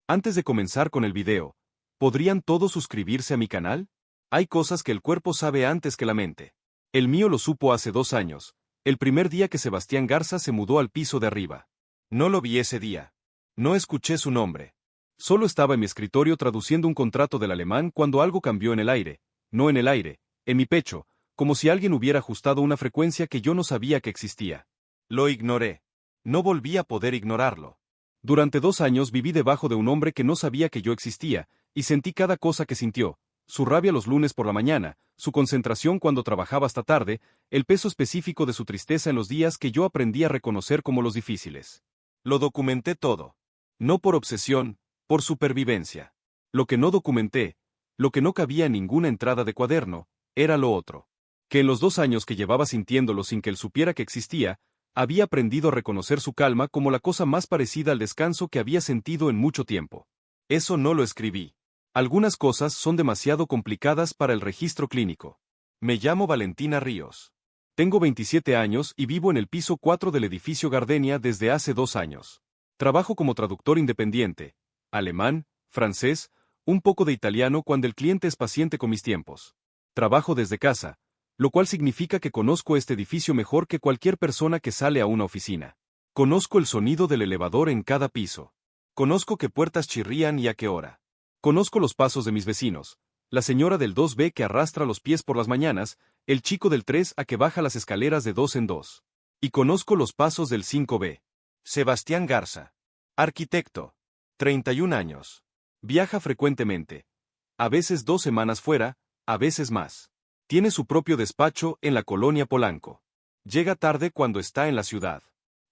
Antes de comenzar con el video, ¿podrían todos suscribirse a mi canal? Hay cosas que el cuerpo sabe antes que la mente. El mío lo supo hace 2 años, el primer día que Sebastián Garza se mudó al piso de arriba. No lo vi ese día. No escuché su nombre. Solo estaba en mi escritorio traduciendo un contrato del alemán cuando algo cambió en el aire, no en el aire, en mi pecho, como si alguien hubiera ajustado una frecuencia que yo no sabía que existía. Lo ignoré. No volví a poder ignorarlo. Durante 2 años viví debajo de un hombre que no sabía que yo existía, y sentí cada cosa que sintió, su rabia los lunes por la mañana, su concentración cuando trabajaba hasta tarde, el peso específico de su tristeza en los días que yo aprendí a reconocer como los difíciles. Lo documenté todo. No por obsesión, por supervivencia. Lo que no documenté, lo que no cabía en ninguna entrada de cuaderno, era lo otro. Que en los 2 años que llevaba sintiéndolo sin que él supiera que existía, había aprendido a reconocer su calma como la cosa más parecida al descanso que había sentido en mucho tiempo. Eso no lo escribí. Algunas cosas son demasiado complicadas para el registro clínico. Me llamo Valentina Ríos. Tengo 27 años y vivo en el piso 4 del edificio Gardenia desde hace 2 años. Trabajo como traductor independiente, alemán, francés, un poco de italiano cuando el cliente es paciente con mis tiempos. Trabajo desde casa, lo cual significa que conozco este edificio mejor que cualquier persona que sale a una oficina. Conozco el sonido del elevador en cada piso. Conozco qué puertas chirrían y a qué hora. Conozco los pasos de mis vecinos, la señora del 2B que arrastra los pies por las mañanas, el chico del 3A que baja las escaleras de 2 en 2. Y conozco los pasos del 5B. Sebastián Garza. Arquitecto. 31 años. Viaja frecuentemente. A veces 2 semanas fuera, a veces más. Tiene su propio despacho en la colonia Polanco. Llega tarde cuando está en la ciudad.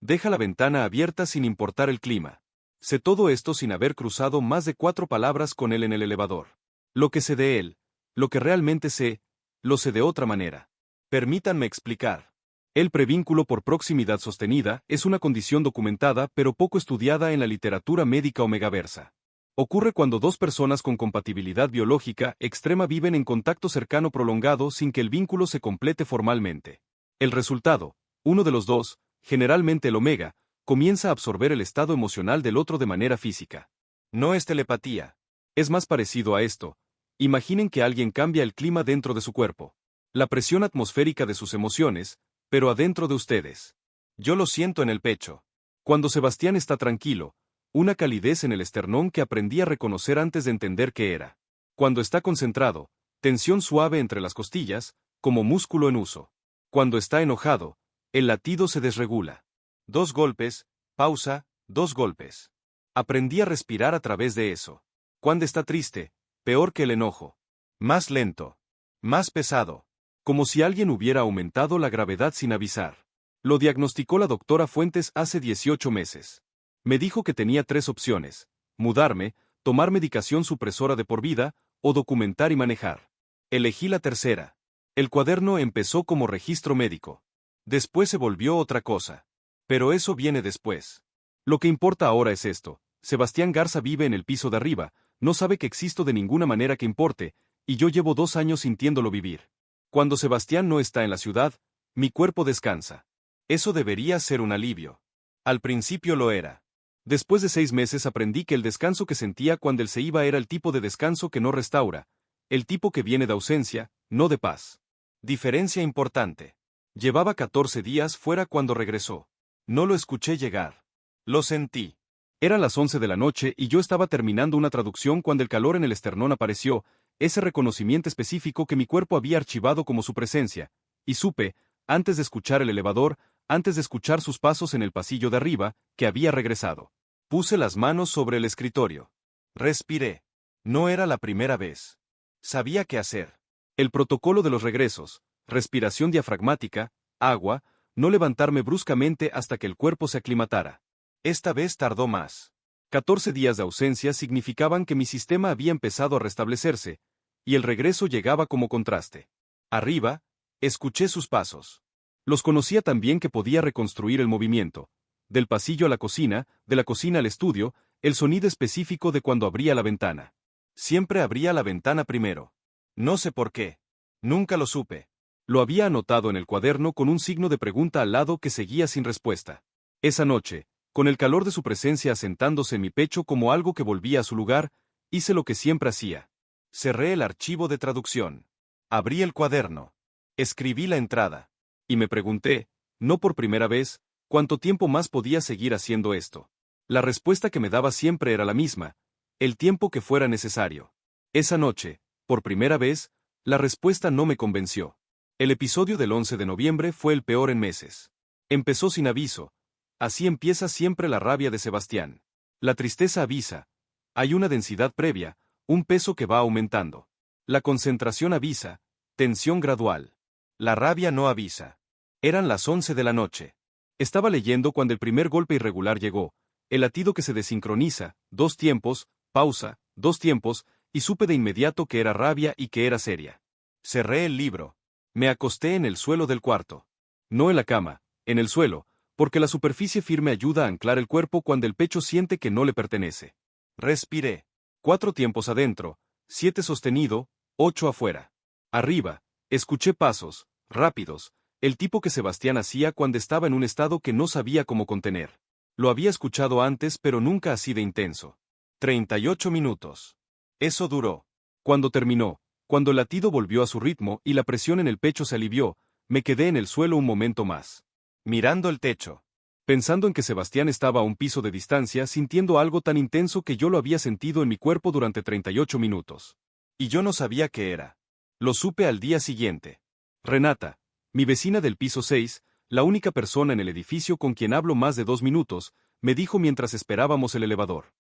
Deja la ventana abierta sin importar el clima. Sé todo esto sin haber cruzado más de 4 palabras con él en el elevador. Lo que sé de él, lo que realmente sé, lo sé de otra manera. Permítanme explicar. El prevínculo por proximidad sostenida es una condición documentada pero poco estudiada en la literatura médica o megaversa. Ocurre cuando 2 personas con compatibilidad biológica extrema viven en contacto cercano prolongado sin que el vínculo se complete formalmente. El resultado, uno de los dos, generalmente el omega, comienza a absorber el estado emocional del otro de manera física. No es telepatía. Es más parecido a esto. Imaginen que alguien cambia el clima dentro de su cuerpo. La presión atmosférica de sus emociones, pero adentro de ustedes. Yo lo siento en el pecho. Cuando Sebastián está tranquilo, una calidez en el esternón que aprendí a reconocer antes de entender qué era. Cuando está concentrado, tensión suave entre las costillas, como músculo en uso. Cuando está enojado, el latido se desregula. 2 golpes, pausa, 2 golpes. Aprendí a respirar a través de eso. Cuando está triste, peor que el enojo. Más lento. Más pesado. Como si alguien hubiera aumentado la gravedad sin avisar. Lo diagnosticó la doctora Fuentes hace 18 meses. Me dijo que tenía 3 opciones: mudarme, tomar medicación supresora de por vida, o documentar y manejar. Elegí la tercera. El cuaderno empezó como registro médico. Después se volvió otra cosa. Pero eso viene después. Lo que importa ahora es esto: Sebastián Garza vive en el piso de arriba, no sabe que existo de ninguna manera que importe, y yo llevo 2 años sintiéndolo vivir. Cuando Sebastián no está en la ciudad, mi cuerpo descansa. Eso debería ser un alivio. Al principio lo era. Después de 6 meses aprendí que el descanso que sentía cuando él se iba era el tipo de descanso que no restaura, el tipo que viene de ausencia, no de paz. Diferencia importante. Llevaba 14 días fuera cuando regresó. No lo escuché llegar. Lo sentí. Eran las 11 de la noche y yo estaba terminando una traducción cuando el calor en el esternón apareció, ese reconocimiento específico que mi cuerpo había archivado como su presencia, y supe, antes de escuchar el elevador, antes de escuchar sus pasos en el pasillo de arriba, que había regresado. Puse las manos sobre el escritorio. Respiré. No era la primera vez. Sabía qué hacer. El protocolo de los regresos, respiración diafragmática, agua, no levantarme bruscamente hasta que el cuerpo se aclimatara. Esta vez tardó más. 14 días de ausencia significaban que mi sistema había empezado a restablecerse, y el regreso llegaba como contraste. Arriba, escuché sus pasos. Los conocía tan bien que podía reconstruir el movimiento. Del pasillo a la cocina, de la cocina al estudio, el sonido específico de cuando abría la ventana. Siempre abría la ventana primero. No sé por qué. Nunca lo supe. Lo había anotado en el cuaderno con un signo de pregunta al lado que seguía sin respuesta. Esa noche, con el calor de su presencia asentándose en mi pecho como algo que volvía a su lugar, hice lo que siempre hacía. Cerré el archivo de traducción. Abrí el cuaderno. Escribí la entrada. Y me pregunté, no por primera vez, cuánto tiempo más podía seguir haciendo esto. La respuesta que me daba siempre era la misma, el tiempo que fuera necesario. Esa noche, por primera vez, la respuesta no me convenció. El episodio del 11 de noviembre fue el peor en meses. Empezó sin aviso. Así empieza siempre la rabia de Sebastián. La tristeza avisa. Hay una densidad previa, un peso que va aumentando. La concentración avisa, tensión gradual. La rabia no avisa. Eran las 11 de la noche. Estaba leyendo cuando el primer golpe irregular llegó, el latido que se desincroniza, 2 tiempos, pausa, 2 tiempos, y supe de inmediato que era rabia y que era seria. Cerré el libro. Me acosté en el suelo del cuarto. No en la cama, en el suelo, porque la superficie firme ayuda a anclar el cuerpo cuando el pecho siente que no le pertenece. Respiré. 4 tiempos adentro, 7 sostenido, 8 afuera. Arriba, escuché pasos, rápidos, el tipo que Sebastián hacía cuando estaba en un estado que no sabía cómo contener. Lo había escuchado antes pero nunca así de intenso. 38 minutos. Eso duró. Cuando terminó, cuando el latido volvió a su ritmo y la presión en el pecho se alivió, me quedé en el suelo un momento más. Mirando el techo. Pensando en que Sebastián estaba a un piso de distancia sintiendo algo tan intenso que yo lo había sentido en mi cuerpo durante 38 minutos. Y yo no sabía qué era. Lo supe al día siguiente. Renata, mi vecina del piso 6, la única persona en el edificio con quien hablo más de 2 minutos, me dijo mientras esperábamos el elevador.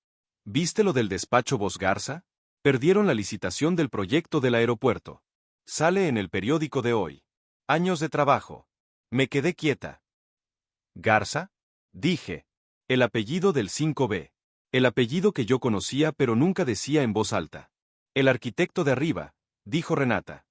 ¿Viste lo del despacho Vos Garza? Perdieron la licitación del proyecto del aeropuerto. Sale en el periódico de hoy. Años de trabajo. Me quedé quieta. ¿Garza? Dije. El apellido del 5B. El apellido que yo conocía pero nunca decía en voz alta. El arquitecto de arriba, dijo Renata.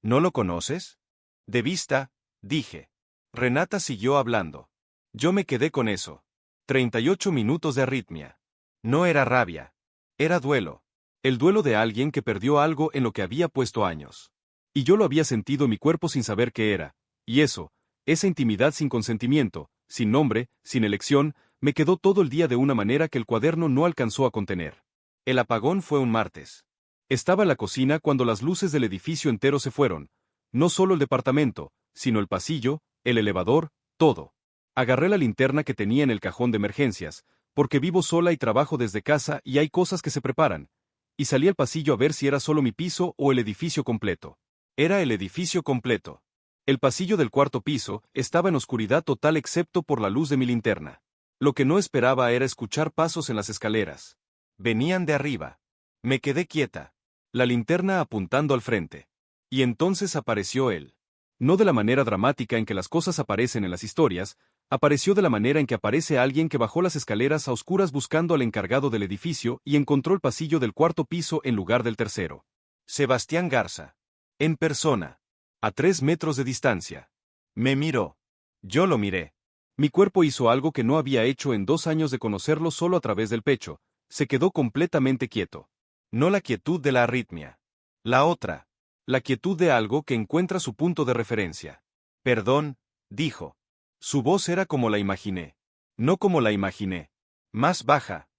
¿No lo conoces? De vista, dije. Renata siguió hablando. Yo me quedé con eso. 38 minutos de arritmia. No era rabia. Era duelo. El duelo de alguien que perdió algo en lo que había puesto años. Y yo lo había sentido en mi cuerpo sin saber qué era. Y eso, esa intimidad sin consentimiento, sin nombre, sin elección, me quedó todo el día de una manera que el cuaderno no alcanzó a contener. El apagón fue un martes. Estaba en la cocina cuando las luces del edificio entero se fueron. No solo el departamento, sino el pasillo, el elevador, todo. Agarré la linterna que tenía en el cajón de emergencias, porque vivo sola y trabajo desde casa y hay cosas que se preparan. Y salí al pasillo a ver si era solo mi piso o el edificio completo. Era el edificio completo. El pasillo del cuarto piso estaba en oscuridad total excepto por la luz de mi linterna. Lo que no esperaba era escuchar pasos en las escaleras. Venían de arriba. Me quedé quieta. La linterna apuntando al frente. Y entonces apareció él. No de la manera dramática en que las cosas aparecen en las historias, apareció de la manera en que aparece alguien que bajó las escaleras a oscuras buscando al encargado del edificio y encontró el pasillo del cuarto piso en lugar del tercero. Sebastián Garza. En persona. A 3 metros de distancia. Me miró. Yo lo miré. Mi cuerpo hizo algo que no había hecho en 2 años de conocerlo solo a través del pecho. Se quedó completamente quieto. No la quietud de la arritmia. La otra. La quietud de algo que encuentra su punto de referencia. Perdón, dijo. Su voz era como la imaginé. No como la imaginé. Más baja.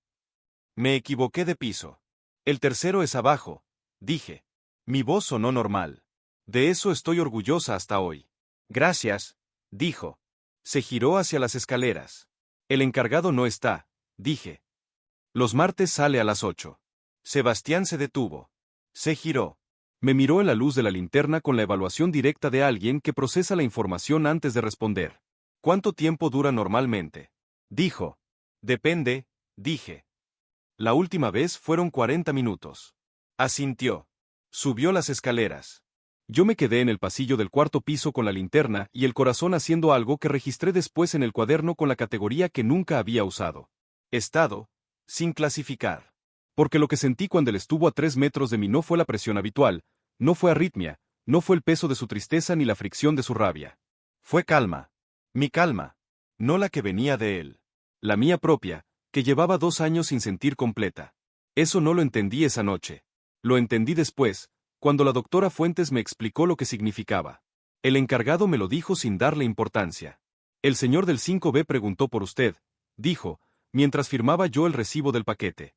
Me equivoqué de piso. El tercero es abajo, dije. Mi voz sonó normal. De eso estoy orgullosa hasta hoy. Gracias, dijo. Se giró hacia las escaleras. El encargado no está, dije. Los martes sale a las 8. Sebastián se detuvo. Se giró. Me miró en la luz de la linterna con la evaluación directa de alguien que procesa la información antes de responder. ¿Cuánto tiempo dura normalmente? Dijo. Depende, dije. La última vez fueron 40 minutos. Asintió. Subió las escaleras. Yo me quedé en el pasillo del cuarto piso con la linterna y el corazón haciendo algo que registré después en el cuaderno con la categoría que nunca había usado. Estado, sin clasificar. Porque lo que sentí cuando él estuvo a 3 metros de mí no fue la presión habitual, no fue arritmia, no fue el peso de su tristeza ni la fricción de su rabia. Fue calma. Mi calma. No la que venía de él. La mía propia, que llevaba 2 años sin sentir completa. Eso no lo entendí esa noche. Lo entendí después, cuando la doctora Fuentes me explicó lo que significaba. El encargado me lo dijo sin darle importancia. El señor del 5B preguntó por usted, dijo, mientras firmaba yo el recibo del paquete.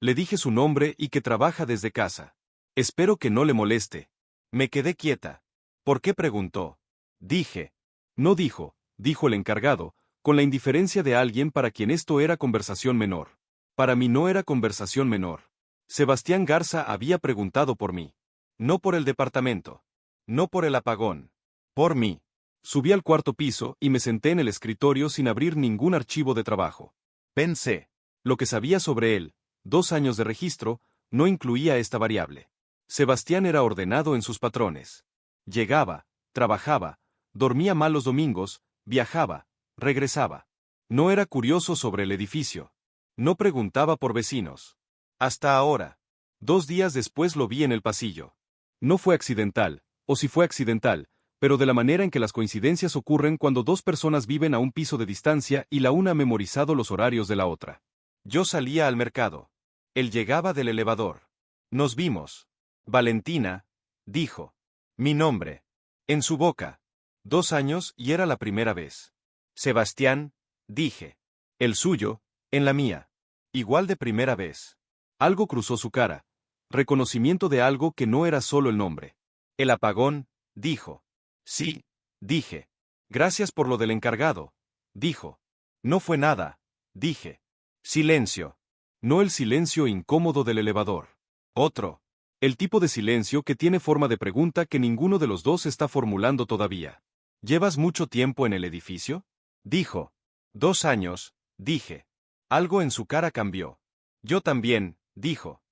Le dije su nombre y que trabaja desde casa. Espero que no le moleste. Me quedé quieta. ¿Por qué preguntó? Dije. No dijo, dijo el encargado, con la indiferencia de alguien para quien esto era conversación menor. Para mí no era conversación menor. Sebastián Garza había preguntado por mí. No por el departamento. No por el apagón. Por mí. Subí al cuarto piso y me senté en el escritorio sin abrir ningún archivo de trabajo. Pensé. Lo que sabía sobre él, 2 años de registro, no incluía esta variable. Sebastián era ordenado en sus patrones. Llegaba, trabajaba, dormía mal los domingos, viajaba, regresaba. No era curioso sobre el edificio. No preguntaba por vecinos. Hasta ahora. 2 días después lo vi en el pasillo. No fue accidental, o si fue accidental, pero de la manera en que las coincidencias ocurren cuando 2 personas viven a un piso de distancia y la una ha memorizado los horarios de la otra. Yo salía al mercado. Él llegaba del elevador. Nos vimos. Valentina, dijo. Mi nombre. En su boca. 2 años y era la primera vez. Sebastián, dije. El suyo, en la mía. Igual de primera vez. Algo cruzó su cara. Reconocimiento de algo que no era solo el nombre. El apagón, dijo. Sí, dije. Gracias por lo del encargado, dijo. No fue nada, dije. Silencio. No el silencio incómodo del elevador. Otro. El tipo de silencio que tiene forma de pregunta que ninguno de los dos está formulando todavía. ¿Llevas mucho tiempo en el edificio? Dijo. 2 años, dije. Algo en su cara cambió. Yo también, dijo.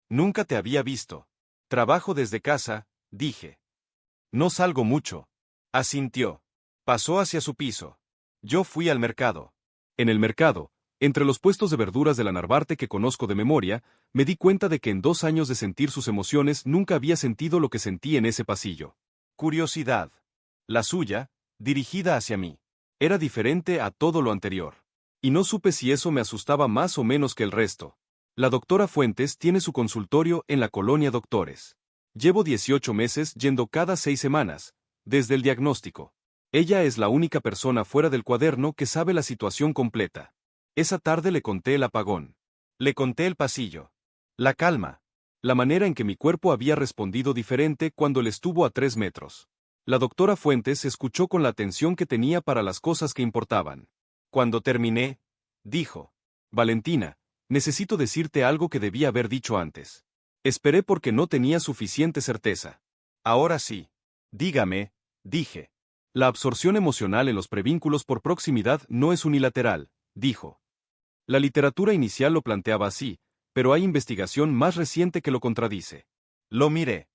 Nunca te había visto. Trabajo desde casa, dije. No salgo mucho. Asintió. Pasó hacia su piso. Yo fui al mercado. En el mercado, entre los puestos de verduras de la Narvarte que conozco de memoria, me di cuenta de que en 2 años de sentir sus emociones nunca había sentido lo que sentí en ese pasillo. Curiosidad. La suya, dirigida hacia mí. Era diferente a todo lo anterior. Y no supe si eso me asustaba más o menos que el resto. La doctora Fuentes tiene su consultorio en la colonia Doctores. Llevo 18 meses yendo cada 6 semanas, desde el diagnóstico. Ella es la única persona fuera del cuaderno que sabe la situación completa. Esa tarde le conté el apagón. Le conté el pasillo. La calma. La manera en que mi cuerpo había respondido diferente cuando él estuvo a 3 metros. La doctora Fuentes escuchó con la atención que tenía para las cosas que importaban. Cuando terminé, dijo. Valentina, necesito decirte algo que debía haber dicho antes. Esperé porque no tenía suficiente certeza. Ahora sí. Dígame, dije. La absorción emocional en los prevínculos por proximidad no es unilateral, dijo. La literatura inicial lo planteaba así, pero hay investigación más reciente que lo contradice. Lo miré.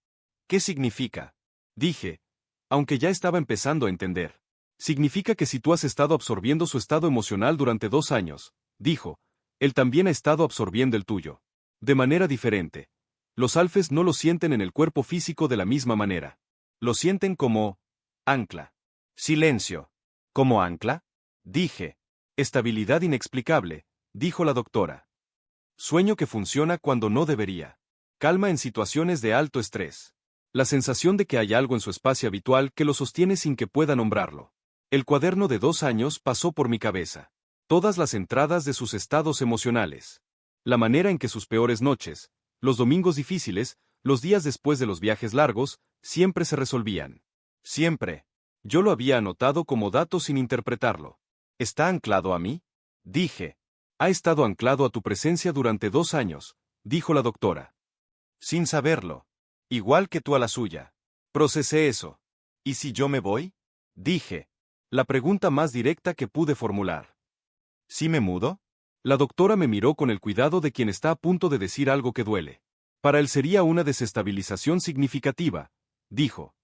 ¿Qué significa? Dije, aunque ya estaba empezando a entender. Significa que si tú has estado absorbiendo su estado emocional durante 2 años, dijo, él también ha estado absorbiendo el tuyo. De manera diferente. Los alfes no lo sienten en el cuerpo físico de la misma manera. Lo sienten como ancla. Silencio. ¿Como ancla? Dije. Estabilidad inexplicable, dijo la doctora. Sueño que funciona cuando no debería. Calma en situaciones de alto estrés. La sensación de que hay algo en su espacio habitual que lo sostiene sin que pueda nombrarlo. El cuaderno de 2 años pasó por mi cabeza. Todas las entradas de sus estados emocionales. La manera en que sus peores noches, los domingos difíciles, los días después de los viajes largos, siempre se resolvían. Siempre. Yo lo había anotado como dato sin interpretarlo. ¿Está anclado a mí? Dije. Ha estado anclado a tu presencia durante 2 años, dijo la doctora. Sin saberlo. Igual que tú a la suya. Procesé eso. ¿Y si yo me voy? Dije. La pregunta más directa que pude formular. ¿Sí me mudo? La doctora me miró con el cuidado de quien está a punto de decir algo que duele. Para él sería una desestabilización significativa, dijo.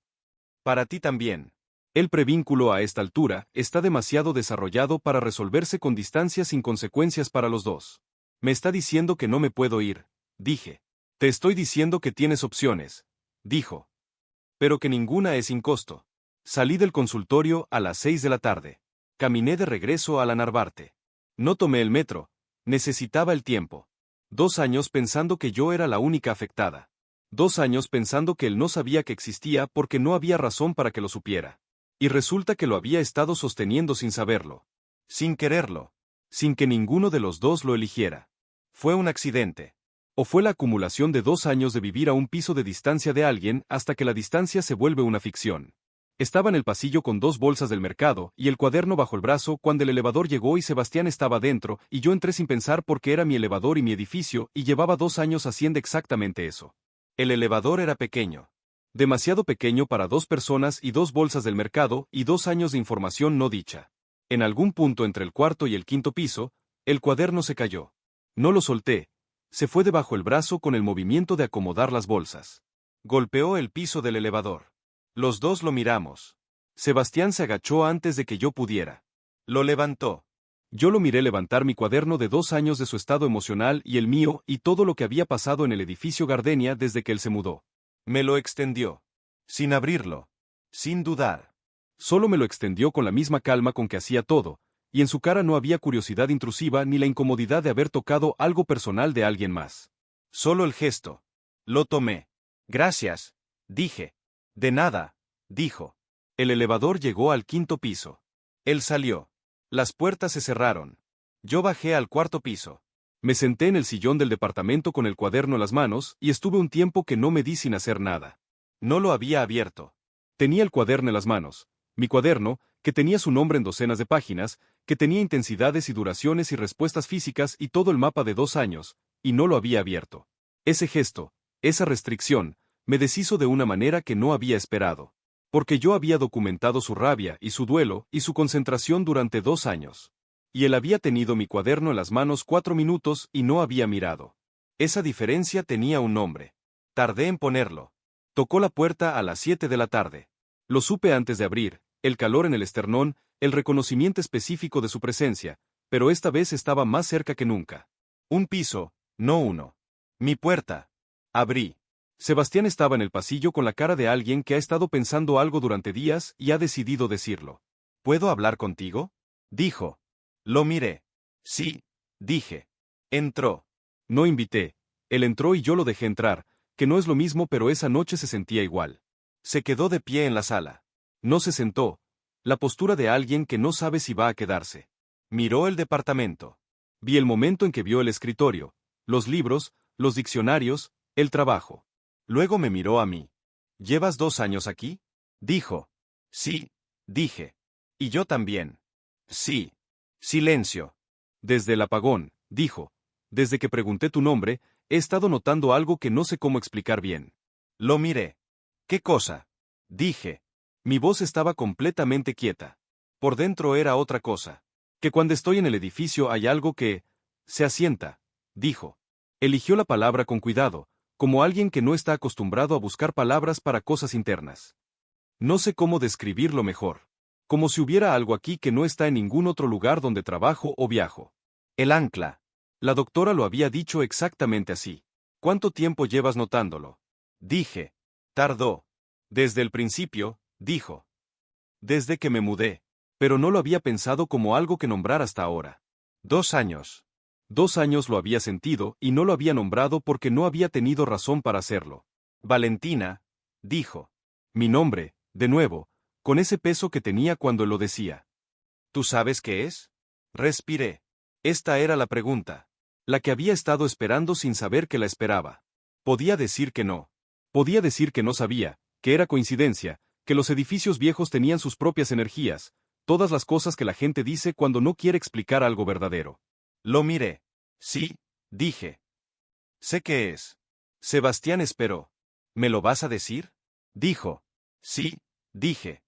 Para ti también. El prevínculo a esta altura está demasiado desarrollado para resolverse con distancia sin consecuencias para los dos. Me está diciendo que no me puedo ir, dije. Te estoy diciendo que tienes opciones, dijo. Pero que ninguna es sin costo. Salí del consultorio a las 6 de la tarde. Caminé de regreso a la Narvarte. No tomé el metro. Necesitaba el tiempo. 2 años pensando que yo era la única afectada. 2 años pensando que él no sabía que existía porque no había razón para que lo supiera. Y resulta que lo había estado sosteniendo sin saberlo. Sin quererlo. sin que ninguno de los dos lo eligiera. ¿Fue un accidente? ¿O fue la acumulación de 2 años de vivir a un piso de distancia de alguien hasta que la distancia se vuelve una ficción? Estaba en el pasillo con 2 bolsas del mercado y el cuaderno bajo el brazo cuando el elevador llegó y Sebastián estaba dentro, y yo entré sin pensar porque era mi elevador y mi edificio, y llevaba 2 años haciendo exactamente eso. El elevador era pequeño. Demasiado pequeño para 2 personas y 2 bolsas del mercado y 2 años de información no dicha. En algún punto entre el cuarto y el quinto piso, el cuaderno se cayó. No lo solté. Se fue debajo el brazo con el movimiento de acomodar las bolsas. Golpeó el piso del elevador. Los dos lo miramos. Sebastián se agachó antes de que yo pudiera. Lo levantó. Yo lo miré levantar mi cuaderno de 2 años de su estado emocional y el mío y todo lo que había pasado en el edificio Gardenia desde que él se mudó. Me lo extendió. Sin abrirlo. Sin dudar. Solo me lo extendió con la misma calma con que hacía todo, y en su cara no había curiosidad intrusiva ni la incomodidad de haber tocado algo personal de alguien más. Solo el gesto. Lo tomé. Gracias, dije. De nada, dijo. El elevador llegó al quinto piso. Él salió. Las puertas se cerraron. Yo bajé al cuarto piso. Me senté en el sillón del departamento con el cuaderno en las manos y estuve un tiempo que no me di sin hacer nada. No lo había abierto. Tenía el cuaderno en las manos. Mi cuaderno, que tenía su nombre en docenas de páginas, que tenía intensidades y duraciones y respuestas físicas y todo el mapa de 2 años, y no lo había abierto. Ese gesto, esa restricción, me deshizo de una manera que no había esperado. Porque yo había documentado su rabia y su duelo y su concentración durante 2 años. Y él había tenido mi cuaderno en las manos 4 minutos y no había mirado. Esa diferencia tenía un nombre. Tardé en ponerlo. Tocó la puerta a las 7 de la tarde. Lo supe antes de abrir, el calor en el esternón, el reconocimiento específico de su presencia, pero esta vez estaba más cerca que nunca. Un piso, no uno. Mi puerta. Abrí. Sebastián estaba en el pasillo con la cara de alguien que ha estado pensando algo durante días y ha decidido decirlo. ¿Puedo hablar contigo? Dijo. Lo miré. Sí, dije. Entró. No invité. Él entró y yo lo dejé entrar, que no es lo mismo, pero esa noche se sentía igual. Se quedó de pie en la sala. No se sentó. La postura de alguien que no sabe si va a quedarse. Miró el departamento. Vi el momento en que vio el escritorio, los libros, los diccionarios, el trabajo. Luego me miró a mí. ¿Llevas 2 años aquí? Dijo. Sí, dije. Y yo también. Sí. Silencio. Desde el apagón, dijo. Desde que pregunté tu nombre, he estado notando algo que no sé cómo explicar bien. Lo miré. ¿Qué cosa? Dije. Mi voz estaba completamente quieta. Por dentro era otra cosa. Que cuando estoy en el edificio hay algo que se asienta, dijo. Eligió la palabra con cuidado, como alguien que no está acostumbrado a buscar palabras para cosas internas. No sé cómo describirlo mejor. Como si hubiera algo aquí que no está en ningún otro lugar donde trabajo o viajo. El ancla. La doctora lo había dicho exactamente así. ¿Cuánto tiempo llevas notándolo? Dije. Tardó. Desde el principio, dijo. Desde que me mudé. Pero no lo había pensado como algo que nombrar hasta ahora. 2 años. 2 años lo había sentido y no lo había nombrado porque no había tenido razón para hacerlo. Valentina, dijo. Mi nombre, de nuevo, con ese peso que tenía cuando lo decía. ¿Tú sabes qué es? Respiré. Esta era la pregunta. La que había estado esperando sin saber que la esperaba. Podía decir que no. Podía decir que no sabía, que era coincidencia, que los edificios viejos tenían sus propias energías, todas las cosas que la gente dice cuando no quiere explicar algo verdadero. Lo miré. Sí, dije. Sé qué es. Sebastián esperó. ¿Me lo vas a decir? Dijo. Sí, dije.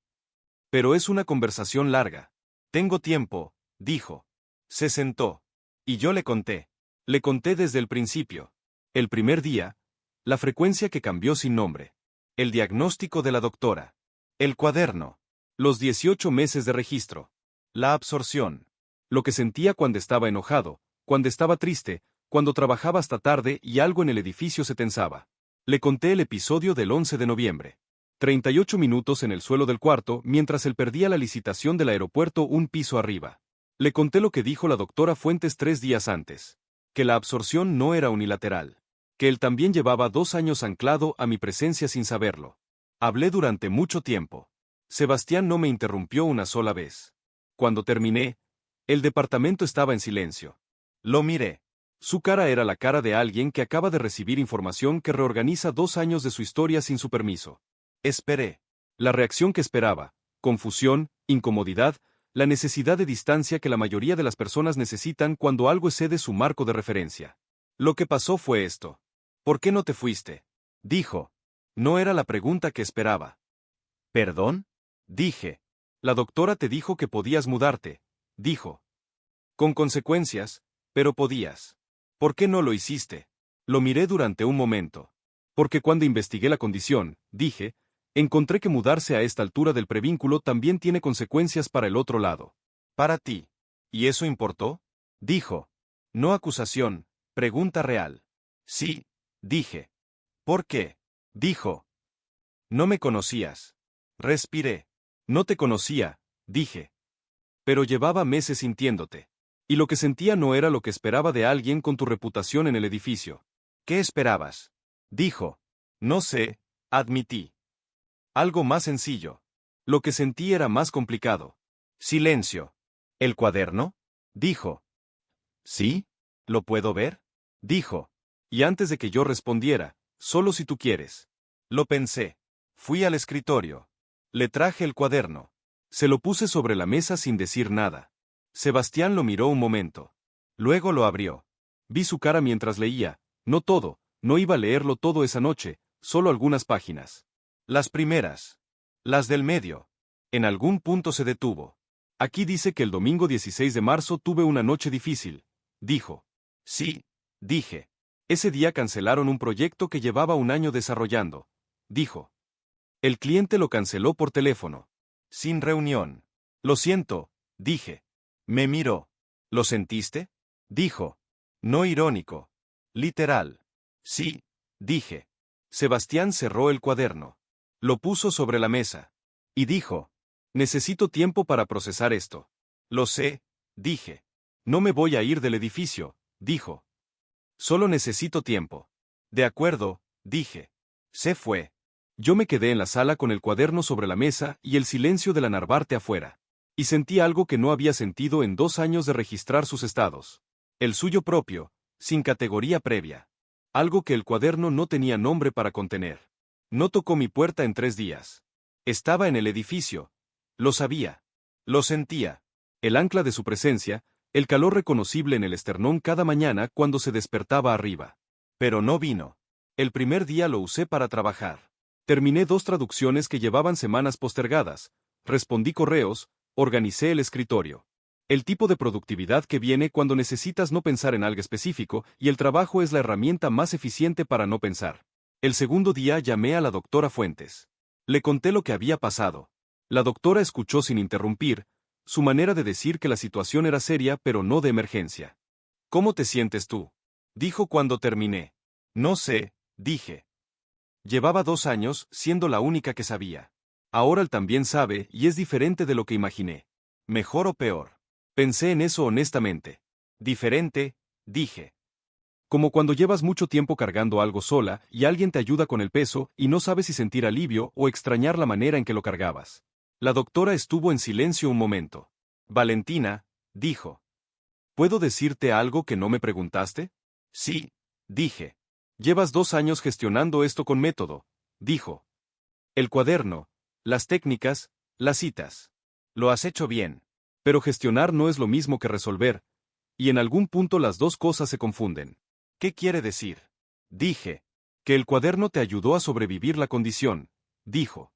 Pero es una conversación larga. Tengo tiempo, dijo. Se sentó. Y yo le conté. Le conté desde el principio. El primer día, la frecuencia que cambió sin nombre. El diagnóstico de la doctora. El cuaderno. Los 18 meses de registro. La absorción. Lo que sentía cuando estaba enojado, cuando estaba triste, cuando trabajaba hasta tarde y algo en el edificio se tensaba. Le conté el episodio del 11 de noviembre. 38 minutos en el suelo del cuarto mientras él perdía la licitación del aeropuerto un piso arriba. Le conté lo que dijo la doctora Fuentes 3 días antes. Que la absorción no era unilateral. Que él también llevaba 2 años anclado a mi presencia sin saberlo. Hablé durante mucho tiempo. Sebastián no me interrumpió una sola vez. Cuando terminé, El departamento estaba en silencio. Lo miré. Su cara era la cara de alguien que acaba de recibir información que reorganiza 2 años de su historia sin su permiso. Esperé. La reacción que esperaba: confusión, incomodidad, la necesidad de distancia que la mayoría de las personas necesitan cuando algo excede su marco de referencia. Lo que pasó fue esto. ¿Por qué no te fuiste? Dijo. No era la pregunta que esperaba. ¿Perdón? Dije. La doctora te dijo que podías mudarte. Dijo. Con consecuencias, pero podías. ¿Por qué no lo hiciste? Lo miré durante un momento. Porque cuando investigué la condición, dije, encontré que mudarse a esta altura del prevínculo también tiene consecuencias para el otro lado. Para ti. ¿Y eso importó? Dijo. No acusación, pregunta real. Sí, dije. ¿Por qué? Dijo. No me conocías. Respiré. No te conocía, dije. Pero llevaba meses sintiéndote. Y lo que sentía no era lo que esperaba de alguien con tu reputación en el edificio. ¿Qué esperabas? Dijo. No sé, admití. Algo más sencillo. Lo que sentí era más complicado. Silencio. ¿El cuaderno? Dijo. ¿Sí? ¿Lo puedo ver? Dijo. Y antes de que yo respondiera, solo si tú quieres. Lo pensé. Fui al escritorio. Le traje el cuaderno. Se lo puse sobre la mesa sin decir nada. Sebastián lo miró un momento. Luego lo abrió. Vi su cara mientras leía. No todo, no iba a leerlo todo esa noche, solo algunas páginas. Las primeras. Las del medio. En algún punto se detuvo. Aquí dice que el domingo 16 de marzo tuve una noche difícil. Dijo. Sí, dije. Ese día cancelaron un proyecto que llevaba un año desarrollando. Dijo. El cliente lo canceló por teléfono. Sin reunión. Lo siento, dije. Me miró. ¿Lo sentiste? Dijo. No irónico. Literal. Sí, dije. Sebastián cerró el cuaderno. Lo puso sobre la mesa. Y dijo. Necesito tiempo para procesar esto. Lo sé, dije. No me voy a ir del edificio, dijo. Solo necesito tiempo. De acuerdo, dije. Se fue. Yo me quedé en la sala con el cuaderno sobre la mesa y el silencio de la Narvarte afuera. Y sentí algo que no había sentido en 2 años de registrar sus estados. El suyo propio, sin categoría previa. Algo que el cuaderno no tenía nombre para contener. No tocó mi puerta en 3 días. Estaba en el edificio. Lo sabía. Lo sentía. El ancla de su presencia, el calor reconocible en el esternón cada mañana cuando se despertaba arriba. Pero no vino. El primer día lo usé para trabajar. Terminé 2 traducciones que llevaban semanas postergadas, respondí correos, organicé el escritorio. El tipo de productividad que viene cuando necesitas no pensar en algo específico y el trabajo es la herramienta más eficiente para no pensar. El segundo día llamé a la doctora Fuentes. Le conté lo que había pasado. La doctora escuchó sin interrumpir, su manera de decir que la situación era seria pero no de emergencia. ¿Cómo te sientes tú? Dijo cuando terminé. No sé, dije. Llevaba 2 años siendo la única que sabía. Ahora él también sabe y es diferente de lo que imaginé. ¿Mejor o peor? Pensé en eso honestamente. Diferente, dije. Como cuando llevas mucho tiempo cargando algo sola y alguien te ayuda con el peso y no sabes si sentir alivio o extrañar la manera en que lo cargabas. La doctora estuvo en silencio un momento. Valentina, dijo. ¿Puedo decirte algo que no me preguntaste? Sí, dije. Llevas 2 años gestionando esto con método, dijo. El cuaderno, las técnicas, las citas. Lo has hecho bien. Pero gestionar no es lo mismo que resolver, y en algún punto las 2 cosas se confunden. ¿Qué quiere decir? Dije. Que el cuaderno te ayudó a sobrevivir la condición, dijo.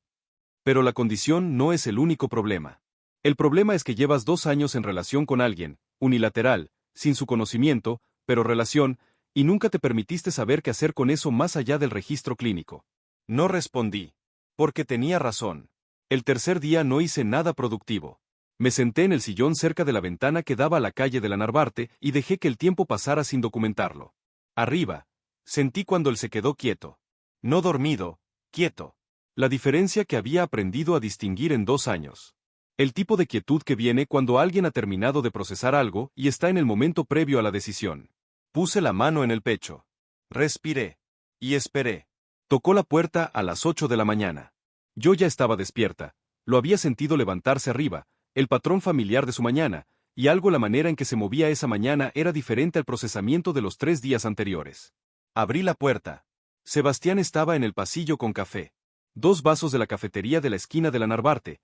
Pero la condición no es el único problema. El problema es que llevas 2 años en relación con alguien, unilateral, sin su conocimiento, pero relación, y nunca te permitiste saber qué hacer con eso más allá del registro clínico. No respondí. Porque tenía razón. El tercer día no hice nada productivo. Me senté en el sillón cerca de la ventana que daba a la calle de la Narvarte y dejé que el tiempo pasara sin documentarlo. Arriba, sentí cuando él se quedó quieto. No dormido, quieto. La diferencia que había aprendido a distinguir en 2 años. El tipo de quietud que viene cuando alguien ha terminado de procesar algo y está en el momento previo a la decisión. Puse la mano en el pecho. Respiré. Y esperé. Tocó la puerta a las 8 de la mañana. Yo ya estaba despierta. Lo había sentido levantarse arriba, el patrón familiar de su mañana, y algo la manera en que se movía esa mañana era diferente al procesamiento de los 3 días anteriores. Abrí la puerta. Sebastián estaba en el pasillo con café. 2 vasos de la cafetería de la esquina de la Narvarte,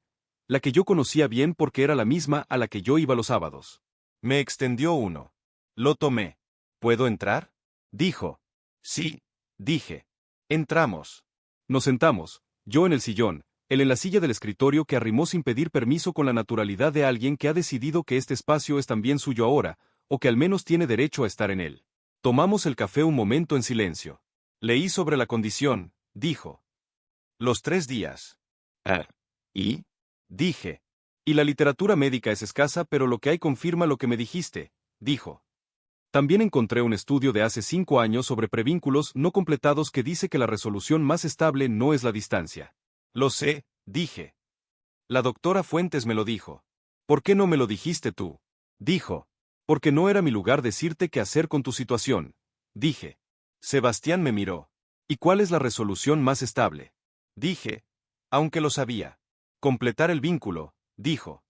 la que yo conocía bien porque era la misma a la que yo iba los sábados. Me extendió uno. Lo tomé. ¿Puedo entrar?, dijo. Sí, dije. Entramos. Nos sentamos, yo en el sillón, él en la silla del escritorio que arrimó sin pedir permiso con la naturalidad de alguien que ha decidido que este espacio es también suyo ahora, o que al menos tiene derecho a estar en él. Tomamos el café un momento en silencio. Leí sobre la condición, dijo. Los 3 días. ¿Y? Dije. Y la literatura médica es escasa, pero lo que hay confirma lo que me dijiste, dijo. También encontré un estudio de hace 5 años sobre prevínculos no completados que dice que la resolución más estable no es la distancia. Lo sé, dije. La doctora Fuentes me lo dijo. ¿Por qué no me lo dijiste tú?, dijo. Porque no era mi lugar decirte qué hacer con tu situación, dije. Sebastián me miró. ¿Y cuál es la resolución más estable?, dije. Aunque lo sabía. Completar el vínculo, dijo.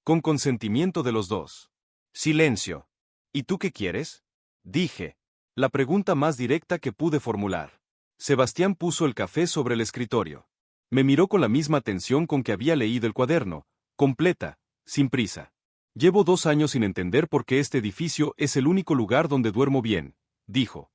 Con consentimiento de los dos. Silencio. ¿Y tú qué quieres?, dije. La pregunta más directa que pude formular. Sebastián puso el café sobre el escritorio. Me miró con la misma atención con que había leído el cuaderno, completa, sin prisa. Llevo 2 años sin entender por qué este edificio es el único lugar donde duermo bien, dijo.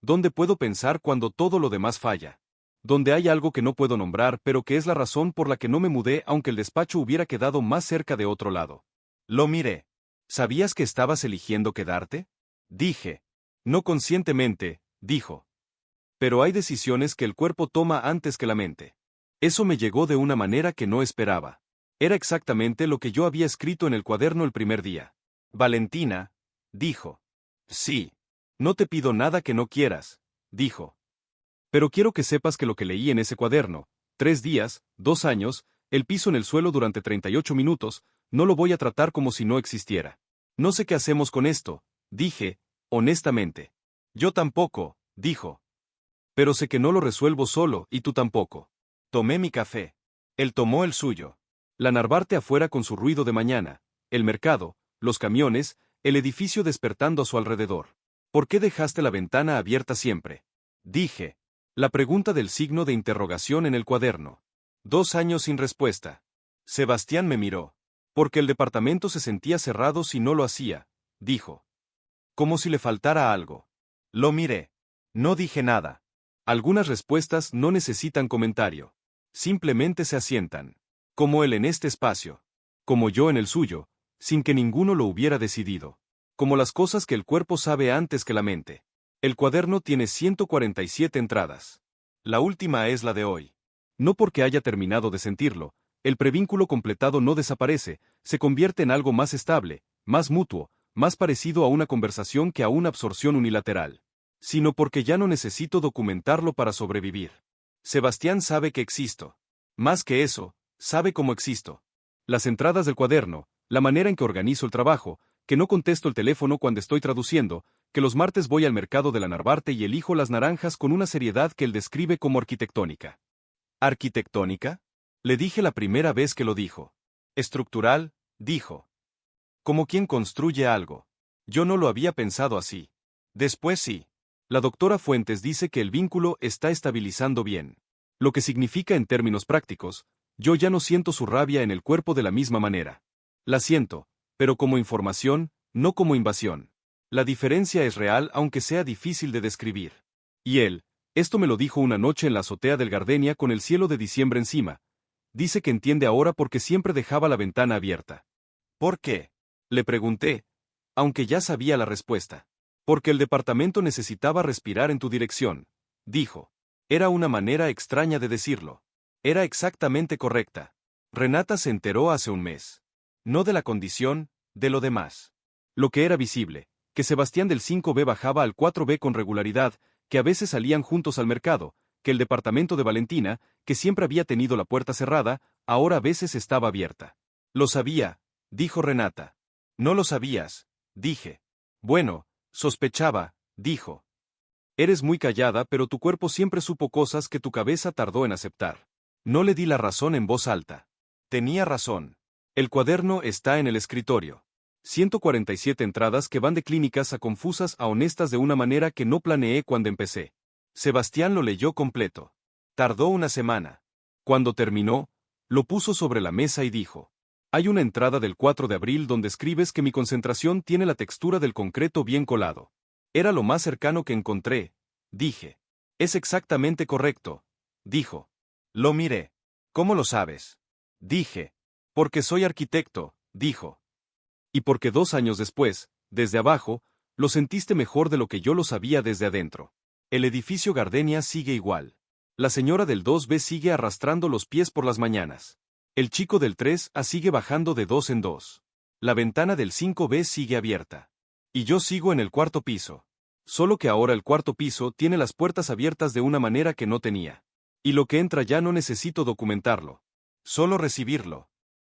Donde puedo pensar cuando todo lo demás falla. Donde hay algo que no puedo nombrar pero que es la razón por la que no me mudé aunque el despacho hubiera quedado más cerca de otro lado. Lo miré. ¿Sabías que estabas eligiendo quedarte?, dije. No conscientemente, dijo. Pero hay decisiones que el cuerpo toma antes que la mente. Eso me llegó de una manera que no esperaba. Era exactamente lo que yo había escrito en el cuaderno el primer día. Valentina, dijo. Sí. No te pido nada que no quieras, dijo. Pero quiero que sepas que lo que leí en ese cuaderno, 3 días, 2 años, el piso en el suelo durante 38 minutos, no lo voy a tratar como si no existiera. No sé qué hacemos con esto, dije, honestamente. Yo tampoco, dijo. Pero sé que no lo resuelvo solo y tú tampoco. Tomé mi café. Él tomó el suyo. La Narvarte afuera con su ruido de mañana, el mercado, los camiones, el edificio despertando a su alrededor. ¿Por qué dejaste la ventana abierta siempre?, dije. La pregunta del signo de interrogación en el cuaderno. 2 años sin respuesta. Sebastián me miró. Porque el departamento se sentía cerrado si no lo hacía, dijo. Como si le faltara algo. Lo miré. No dije nada. Algunas respuestas no necesitan comentario. Simplemente se asientan. Como él en este espacio. Como yo en el suyo, sin que ninguno lo hubiera decidido. Como las cosas que el cuerpo sabe antes que la mente. El cuaderno tiene 147 entradas. La última es la de hoy. No porque haya terminado de sentirlo, el prevínculo completado no desaparece, se convierte en algo más estable, más mutuo, más parecido a una conversación que a una absorción unilateral. Sino porque ya no necesito documentarlo para sobrevivir. Sebastián sabe que existo. Más que eso, sabe cómo existo. Las entradas del cuaderno, la manera en que organizo el trabajo, que no contesto el teléfono cuando estoy traduciendo, que los martes voy al mercado de la Narvarte y elijo las naranjas con una seriedad que él describe como arquitectónica. ¿Arquitectónica?, le dije la primera vez que lo dijo. Estructural, dijo. Como quien construye algo. Yo no lo había pensado así. Después sí. La doctora Fuentes dice que el vínculo está estabilizando bien. Lo que significa en términos prácticos, yo ya no siento su rabia en el cuerpo de la misma manera. La siento, pero como información, no como invasión. La diferencia es real aunque sea difícil de describir. Y él, esto me lo dijo una noche en la azotea del Gardenia con el cielo de diciembre encima. Dice que entiende ahora porque siempre dejaba la ventana abierta. ¿Por qué?, le pregunté, aunque ya sabía la respuesta. Porque el departamento necesitaba respirar en tu dirección, dijo. Era una manera extraña de decirlo. Era exactamente correcta. Renata se enteró hace un mes. No de la condición, de lo demás. Lo que era visible, que Sebastián del 5B bajaba al 4B con regularidad, que a veces salían juntos al mercado, que el departamento de Valentina, que siempre había tenido la puerta cerrada, ahora a veces estaba abierta. Lo sabía, dijo Renata. No lo sabías, dije. Bueno, sospechaba, dijo. Eres muy callada pero tu cuerpo siempre supo cosas que tu cabeza tardó en aceptar. No le di la razón en voz alta. Tenía razón. El cuaderno está en el escritorio. 147 entradas que van de clínicas a confusas a honestas de una manera que no planeé cuando empecé. Sebastián lo leyó completo. Tardó una semana. Cuando terminó, lo puso sobre la mesa y dijo: hay una entrada del 4 de abril donde escribes que mi concentración tiene la textura del concreto bien colado. Era lo más cercano que encontré, dije. Es exactamente correcto, dijo. Lo miré. ¿Cómo lo sabes? Dije. Porque soy arquitecto, dijo. Y porque 2 años después, desde abajo, lo sentiste mejor de lo que yo lo sabía desde adentro. El edificio Gardenia sigue igual. La señora del 2B sigue arrastrando los pies por las mañanas. El chico del 3A sigue bajando de 2 en 2. La ventana del 5B sigue abierta. Y yo sigo en el 4.º piso. Solo que ahora el 4.º piso tiene las puertas abiertas de una manera que no tenía. Y lo que entra ya no necesito documentarlo. Solo recibirlo.